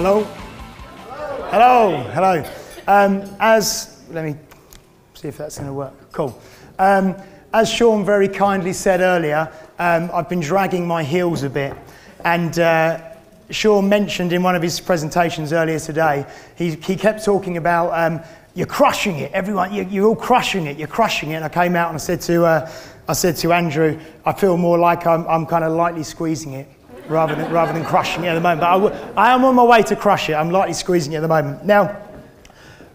Hello? Hello, hello. Let me see if that's going to work. Cool. As Sean very kindly said earlier, I've been dragging my heels a bit. And Sean mentioned in one of his presentations earlier today, he kept talking about you're crushing it, everyone, you're all crushing it, you're crushing it. And I came out and I said to Andrew, I feel more like I'm kind of lightly squeezing it rather than crushing it at the moment. But I am on my way to crush it. I'm lightly squeezing it at the moment. Now,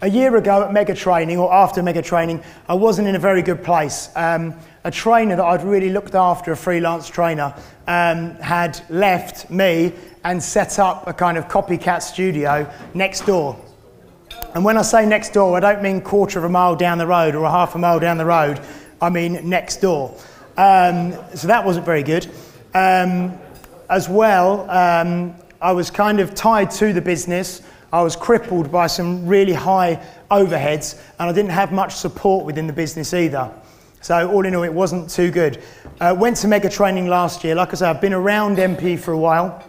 a year ago at Mega Training, or after Mega Training, I wasn't in a very good place. A trainer that I'd really looked after, a freelance trainer, had left me and set up a kind of copycat studio next door. And when I say next door, I don't mean quarter of a mile down the road or a half a mile down the road. I mean next door. So that wasn't very good. As well, I was kind of tied to the business. I was crippled by some really high overheads, and I didn't have much support within the business either. So all in all, it wasn't too good. Went to Mega Training last year. Like I said, I've been around MP for a while.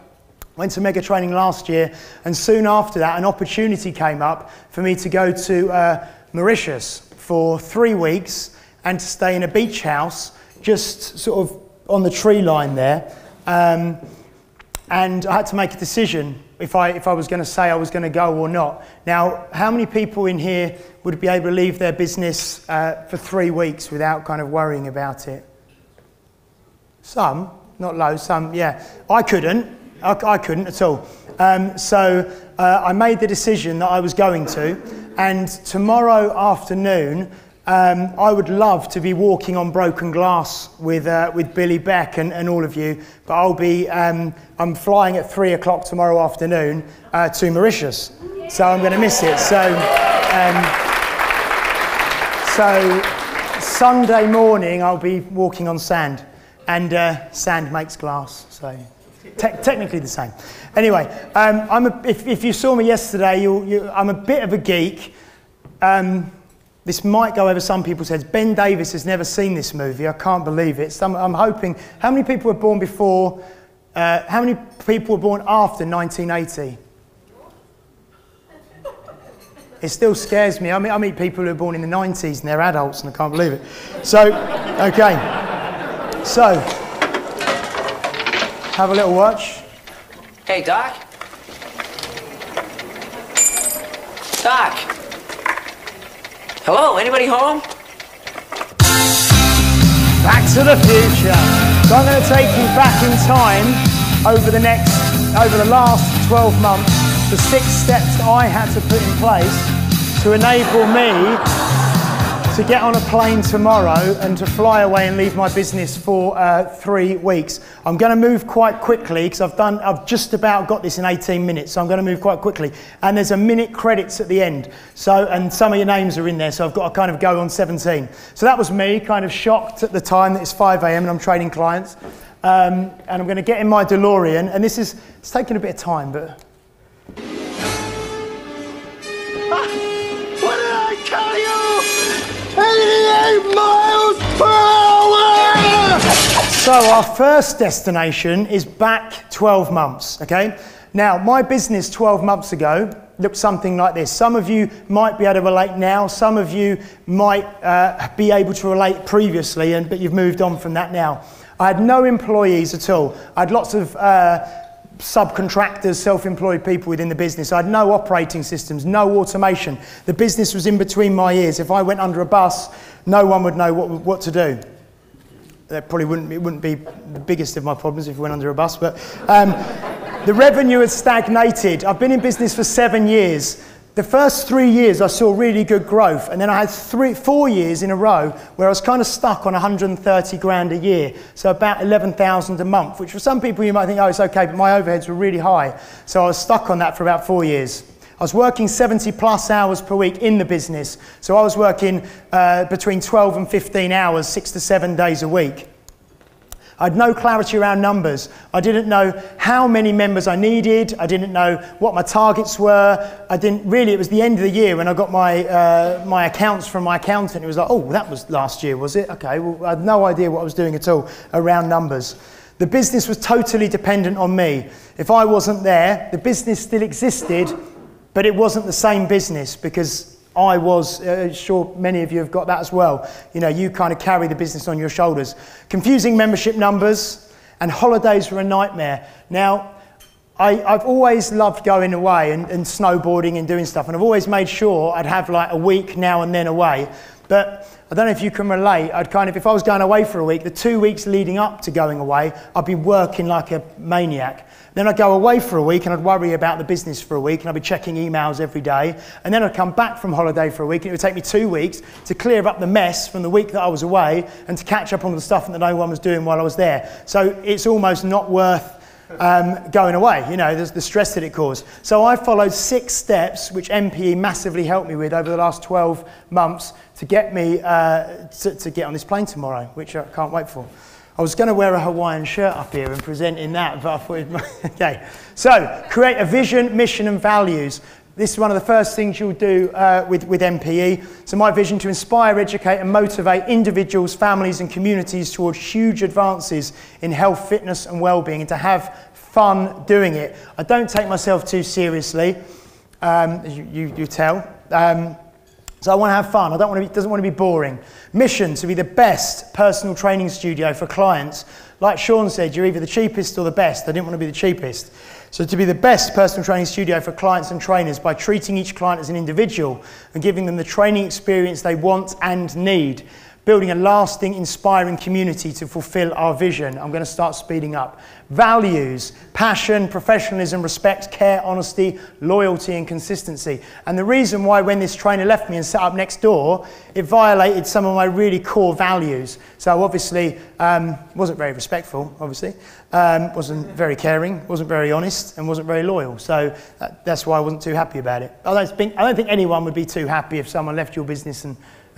Went to Mega Training last year, and soon after that, an opportunity came up for me to go to Mauritius for 3 weeks and to stay in a beach house just sort of on the tree line there. And I had to make a decision if I was going to say I was going to go or not. Now, how many people in here would be able to leave their business for 3 weeks without kind of worrying about it? Some, not loads, some, yeah. I couldn't. I couldn't at all. So I made the decision that I was going to, and tomorrow afternoon I would love to be walking on broken glass with Billy Beck and all of you, but I'll be I'm flying at 3 o'clock tomorrow afternoon to Mauritius, so I'm going to miss it. So Sunday morning I'll be walking on sand, and sand makes glass, so. Technically the same. Anyway, if you saw me yesterday, I'm a bit of a geek. This might go over some people's heads. Ben Davis has never seen this movie. I can't believe it. I'm hoping. How many people were born before? How many people were born after 1980? It still scares me. I meet people who were born in the 90s and they're adults, and I can't believe it. So, okay. So. Have a little watch. Hey, Doc. Doc. Hello, anybody home? Back to the future. So I'm going to take you back in time over the last 12 months, the 6 steps I had to put in place to enable me to get on a plane tomorrow and to fly away and leave my business for 3 weeks. I'm going to move quite quickly because I've just about got this in 18 minutes, so I'm going to move quite quickly. And there's a minute credits at the end, and some of your names are in there, so I've got to kind of go on 17. So that was me, kind of shocked at the time that it's 5 a.m. and I'm training clients. And I'm going to get in my DeLorean, and it's taking a bit of time, but. What did I tell you? 88 miles per hour! So our first destination is back 12 months, okay? Now, my business 12 months ago looked something like this. Some of you might be able to relate now. Some of you might be able to relate previously, but you've moved on from that now. I had no employees at all. I had lots of subcontractors, self-employed people within the business. I had no operating systems, no automation. The business was in between my ears. If I went under a bus, no one would know what to do. That probably wouldn't be the biggest of my problems if we went under a bus, but the revenue had stagnated. I've been in business for 7 years. The first 3 years I saw really good growth, and then I had 4 years in a row where I was kind of stuck on 130 grand a year, so about 11,000 a month, which for some people you might think, oh, it's okay, but my overheads were really high. So I was stuck on that for about 4 years. I was working 70 plus hours per week in the business, so I was working between 12 and 15 hours, 6 to 7 days a week. I had no clarity around numbers. I didn't know how many members I needed. I didn't know what my targets were. It was the end of the year when I got my accounts from my accountant. It was like, oh, that was last year, was it? Okay, well, I had no idea what I was doing at all around numbers. The business was totally dependent on me. If I wasn't there, the business still existed, but it wasn't the same business because I was, sure many of you have got that as well. You know, you kind of carry the business on your shoulders. Confusing membership numbers, and holidays were a nightmare. Now, I've always loved going away and snowboarding and doing stuff, and I've always made sure I'd have like a week now and then away. But I don't know if you can relate, I'd kind of, if I was going away for a week, the 2 weeks leading up to going away, I'd be working like a maniac. Then I'd go away for a week and I'd worry about the business for a week and I'd be checking emails every day. And then I'd come back from holiday for a week and it would take me 2 weeks to clear up the mess from the week that I was away and to catch up on the stuff that no one was doing while I was there. So it's almost not worth going away, you know, there's the stress that it caused. So I followed 6 steps, which MPE massively helped me with over the last 12 months to get me to get on this plane tomorrow, which I can't wait for. I was going to wear a Hawaiian shirt up here and present in that, but I thought it might, okay. So, create a vision, mission and values. This is one of the first things you'll do with MPE. So my vision: to inspire, educate and motivate individuals, families and communities towards huge advances in health, fitness and well-being, and to have fun doing it. I don't take myself too seriously, as you tell. So I want to have fun. I don't want to be, doesn't want to be boring. Mission: to be the best personal training studio for clients. Like Sean said, you're either the cheapest or the best. I didn't want to be the cheapest. So to be the best personal training studio for clients and trainers by treating each client as an individual and giving them the training experience they want and need. Building a lasting, inspiring community to fulfill our vision. I'm going to start speeding up. Values: passion, professionalism, respect, care, honesty, loyalty and consistency. And the reason why when this trainer left me and set up next door, it violated some of my really core values. So obviously, wasn't very respectful, obviously. Wasn't very caring, wasn't very honest and wasn't very loyal. So that's why I wasn't too happy about it. I don't think anyone would be too happy if someone left your business and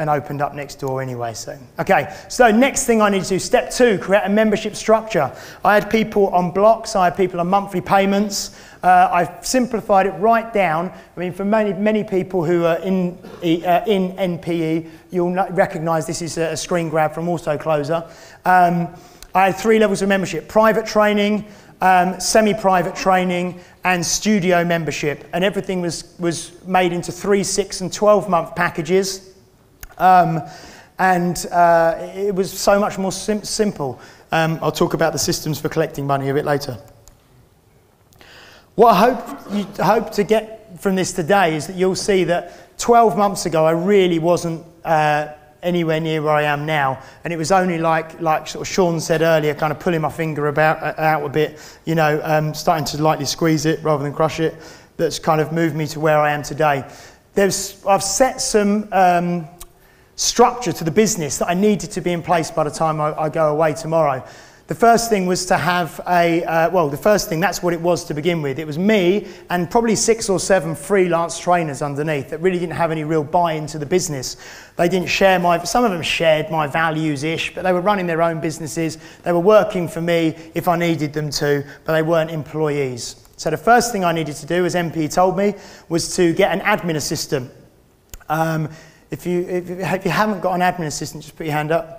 opened up next door anyway. So, okay, so next thing I need to do, step 2, create a membership structure. I had people on blocks, I had people on monthly payments. I've simplified it right down. I mean, for many people who are in NPE, you'll recognize this is a screen grab from AutoCloser. I had 3 levels of membership: private training, semi-private training and studio membership, and everything was made into 3, 6 and 12-month packages. It was so much more simple. I'll talk about the systems for collecting money a bit later. What I hope to get from this today is that you'll see that 12 months ago I really wasn't anywhere near where I am now, and it was only like sort of Sean said earlier, kind of pulling my finger out a bit, you know, starting to lightly squeeze it rather than crush it, that's kind of moved me to where I am today. I've set some structure to the business that I needed to be in place by the time I go away tomorrow. The first thing was to have the first thing, that's what it was to begin with. It was me and probably 6 or 7 freelance trainers underneath that really didn't have any real buy-in to the business. They didn't share some of them shared my values-ish, but they were running their own businesses. They were working for me if I needed them to, but they weren't employees. So the first thing I needed to do, as MP told me, was to get an admin assistant. If you haven't got an admin assistant, just put your hand up.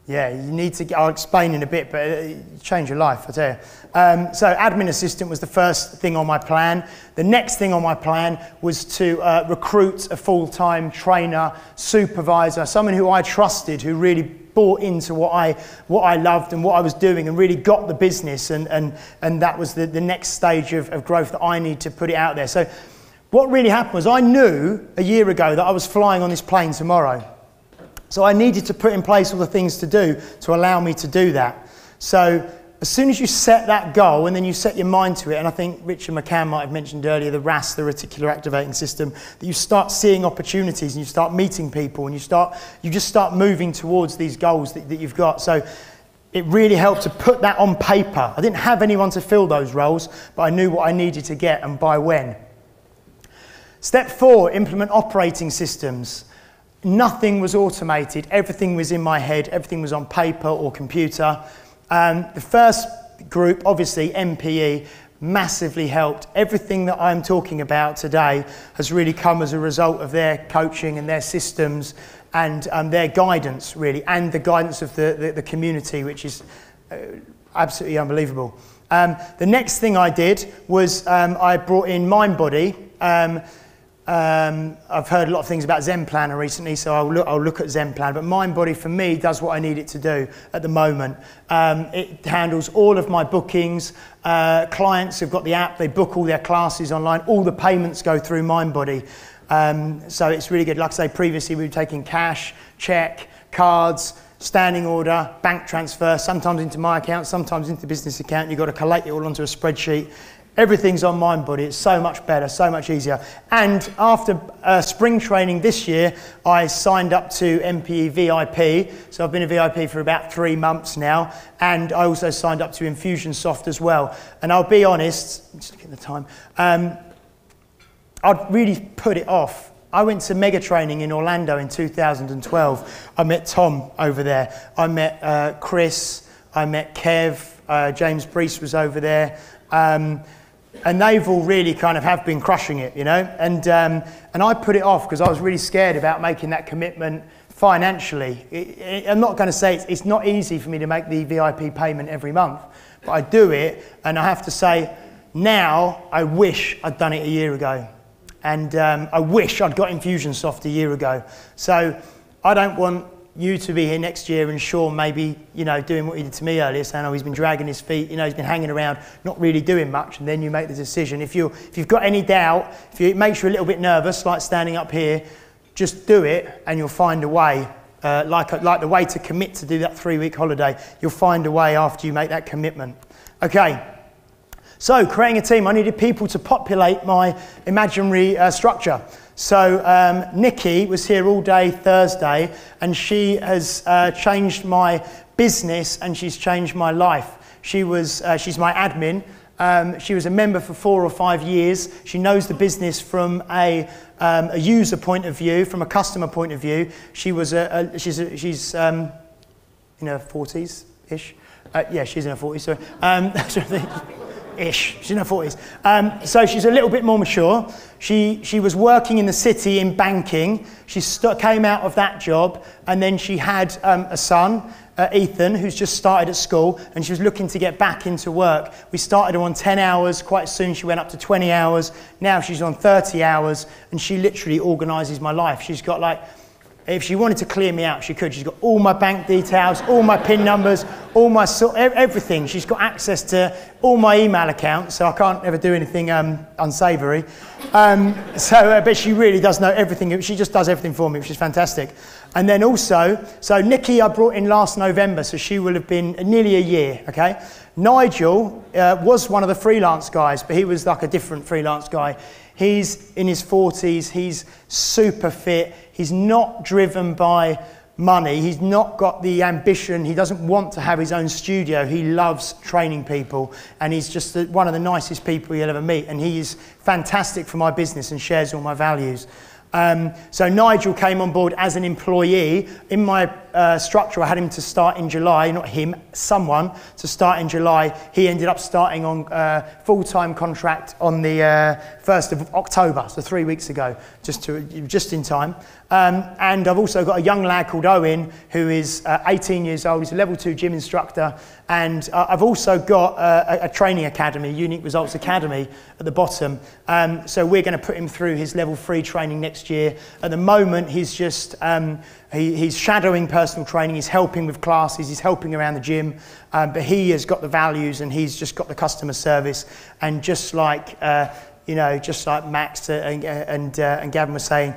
Yeah, you need to, I'll explain in a bit, but it change your life, I tell you. So admin assistant was the first thing on my plan. The next thing on my plan was to recruit a full-time trainer, supervisor, someone who I trusted, who really bought into what I loved and what I was doing and really got the business, and that was the next stage of growth that I need to put it out there. So what really happened was I knew a year ago that I was flying on this plane tomorrow. So I needed to put in place all the things to do to allow me to do that. So as soon as you set that goal and then you set your mind to it, and I think Richard McCann might have mentioned earlier, the RAS, the reticular activating system, that you start seeing opportunities and you start meeting people and you just start moving towards these goals that you've got. So it really helped to put that on paper. I didn't have anyone to fill those roles, but I knew what I needed to get and by when. Step 4, implement operating systems. Nothing was automated, everything was in my head, everything was on paper or computer. The first group, obviously MPE, massively helped. Everything that I'm talking about today has really come as a result of their coaching and their systems and their guidance, really, and the guidance of the community, which is absolutely unbelievable. The next thing I did was I brought in MindBody. I've heard a lot of things about Zen Planner recently, so I'll look at Zen Planner, but MindBody for me does what I need it to do at the moment. It handles all of my bookings. Clients have got the app, they book all their classes online, all the payments go through MindBody. So it's really good. Like I say, previously we were taking cash, check, cards, standing order, bank transfer, sometimes into my account, sometimes into the business account. You've got to collate it all onto a spreadsheet. Everything's on MindBody. It's so much better, so much easier. And after spring training this year, I signed up to MPE VIP. So I've been a VIP for about 3 months now. And I also signed up to Infusionsoft as well. And I'll be honest, I'm just looking at the time, I'd really put it off. I went to mega training in Orlando in 2012. I met Tom over there. I met Chris. I met Kev. James Brees was over there. And they've all really kind of have been crushing it, you know. And I put it off because I was really scared about making that commitment financially. I'm not going to say it's not easy for me to make the VIP payment every month, but I do it. And I have to say, now I wish I'd done it a year ago. And I wish I'd got Infusionsoft a year ago. So I don't want you to be here next year and Sean maybe, you know, doing what he did to me earlier, saying, oh, he's been dragging his feet, you know, he's been hanging around, not really doing much, and then you make the decision. If you've got any doubt, if it makes you a little bit nervous, like standing up here, just do it and you'll find a way. Like the way to commit to do that 3-week holiday, you'll find a way after you make that commitment. Okay. So, creating a team, I needed people to populate my imaginary structure. So, Nikki was here all day Thursday, and she has changed my business and she's changed my life. She's my admin. She was a member for 4 or 5 years. She knows the business from a user point of view, from a customer point of view. She's in her 40s-ish. Yeah, she's in her 40s, sorry. Ish, she's in her 40s. So she's a little bit more mature. She was working in the city in banking. She came out of that job, and then she had a son, Ethan, who's just started at school, and she was looking to get back into work. We started her on 10 hours. Quite soon she went up to 20 hours. Now she's on 30 hours, and she literally organises my life. She's got like, if she wanted to clear me out, she could. She's got all my bank details, all my PIN numbers, all my everything. She's got access to all my email accounts, so I can't ever do anything unsavoury. But she really does know everything. She just does everything for me, which is fantastic. And then also, so Nikki I brought in last November, so she will have been nearly a year, okay? Nigel was one of the freelance guys, but he was like a different freelance guy. He's in his 40s, he's super fit, he's not driven by money, he's not got the ambition, he doesn't want to have his own studio, he loves training people, and he's just one of the nicest people you'll ever meet, and he is fantastic for my business and shares all my values. So Nigel came on board as an employee. In my structure, I had him to start in July, not him, someone to start in July. He ended up starting on full-time contract on the 1st of October, so 3 weeks ago, just in time. And I've also got a young lad called Owen, who is 18 years old. He's a level 2 gym instructor. And I've also got a training academy, Unique Results Academy, at the bottom. So we're going to put him through his level 3 training next year. At the moment, he's just he's shadowing personal training. He's helping with classes. He's helping around the gym. But he has got the values, and he's just got the customer service. And just like just like Max and Gavin were saying,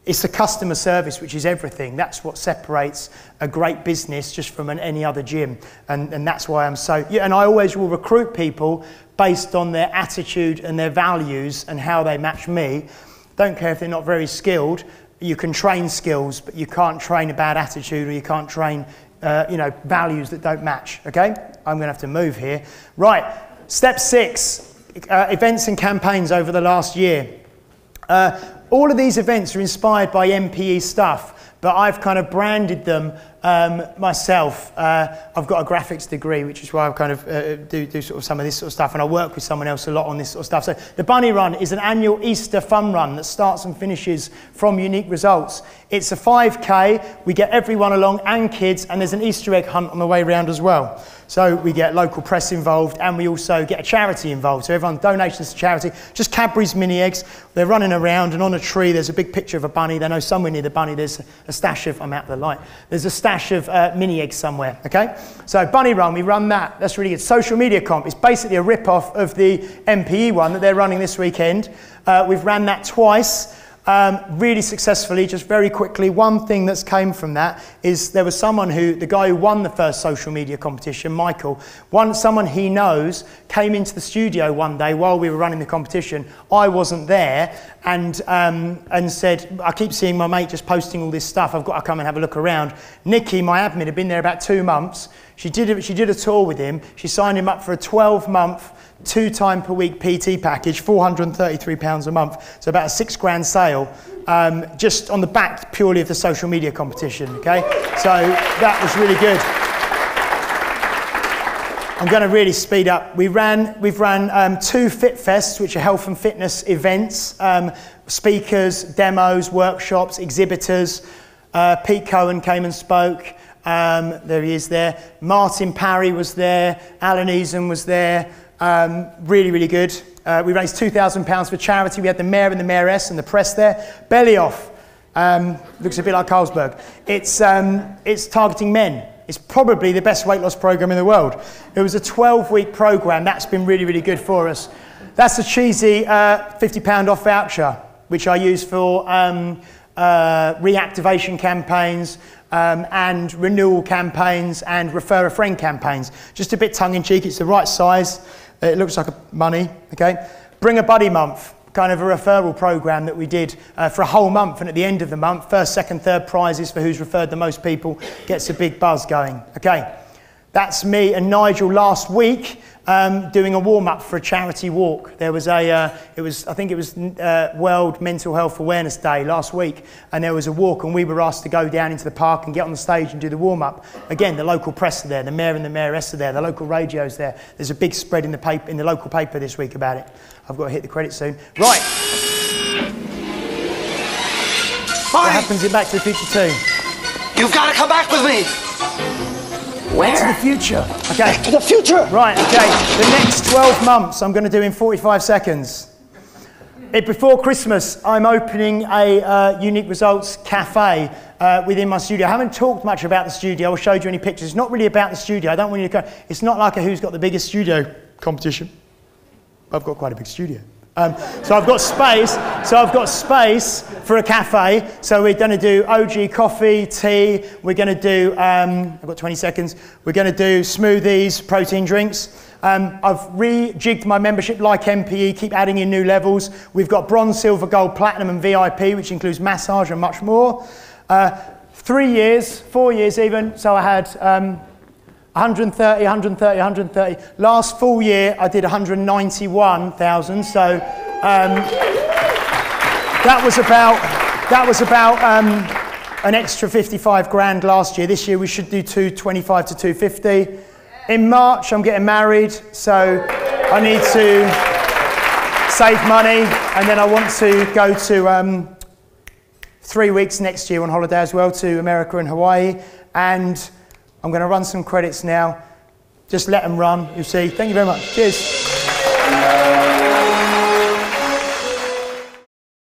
it's the customer service which is everything. That's what separates a great business just from any other gym. And that's why I'm so... Yeah, and I always will recruit people based on their attitude and their values and how they match me. Don't care if they're not very skilled. You can train skills, but you can't train a bad attitude, or you can't train values that don't match, okay? I'm going to have to move here. Right, step 6, events and campaigns over the last year. All of these events are inspired by MPE stuff, but I've kind of branded them myself. I've got a graphics degree, which is why I kind of do sort of some of this sort of stuff, and I work with someone else a lot on this sort of stuff. So the Bunny Run is an annual Easter fun run that starts and finishes from Unique Results. It's a 5K, we get everyone along and kids, and there's an Easter egg hunt on the way round as well. So we get local press involved, and we also get a charity involved. So everyone donations to charity, just Cadbury's mini eggs. They're running around, and on a tree there's a big picture of a bunny. They know somewhere near the bunny there's a stash of, I'm out of the light, there's a stash of mini eggs somewhere, okay? So Bunny Run, we run that. That's really good. Social media comp, it's basically a rip-off of the MPE one that they're running this weekend. We've ran that twice. Really successfully. Just very quickly, one thing that's came from that is there was someone the guy who won the first social media competition, Michael, someone he knows came into the studio one day while we were running the competition. I wasn't there, and said, I keep seeing my mate just posting all this stuff, I've got to come and have a look around. Nikki, my admin, had been there about 2 months. She did a tour with him. She signed him up for a 12-month 2-time per week PT package, £433 a month, so about a £6,000 sale, just on the back purely of the social media competition, okay? So that was really good. I'm going to really speed up. We've ran 2 Fit Fests, which are health and fitness events, speakers, demos, workshops, exhibitors. Pete Cohen came and spoke. There he is there. Martin Parry was there. Alan Eason was there. Really, really good. We raised £2,000 for charity. We had the mayor and the mayoress and the press there. Belly Off. Looks a bit like Carlsberg. It's targeting men. It's probably the best weight loss program in the world. It was a 12-week program. That's been really, really good for us. That's a cheesy £50 off voucher, which I use for reactivation campaigns, and renewal campaigns and refer a friend campaigns. Just a bit tongue-in-cheek, it's the right size. It looks like money, okay? Bring a Buddy Month, kind of a referral program that we did for a whole month, and at the end of the month, first, second, third prizes for who's referred the most people gets a big buzz going, okay? That's me and Nigel last week doing a warm-up for a charity walk. There was I think it was World Mental Health Awareness Day last week, and there was a walk, and we were asked to go down into the park and get on the stage and do the warm-up. Again, the local press are there, the mayor and the mayoress are there, the local radio's there. There's a big spread in the local paper this week about it. I've got to hit the credits soon. Right. What happens in Back to the Future 2? You've got to come back with me. Where? To the future. Okay. To the future. Right, okay. The next 12 months I'm going to do in 45 seconds. Before Christmas, I'm opening a Unique Results cafe within my studio. I haven't talked much about the studio. I'll show you any pictures. It's not really about the studio. I don't want you to go. It's not like a who's got the biggest studio competition. I've got quite a big studio. So I've got space for a cafe. So we're going to do OG coffee, tea. We're going to do, I've got 20 seconds. We're going to do smoothies, protein drinks. I've rejigged my membership like MPE, keep adding in new levels. We've got bronze, silver, gold, platinum and VIP, which includes massage and much more. 3 years, 4 years even. So I had 130, 130, 130. Last full year, I did 191,000. So that was about an extra 55 grand last year. This year we should do 225 to 250. In March, I'm getting married, so I need to save money, and then I want to go to 3 weeks next year on holiday as well to America and Hawaii, and I'm going to run some credits now. Just let them run, you see. Thank you very much. Cheers.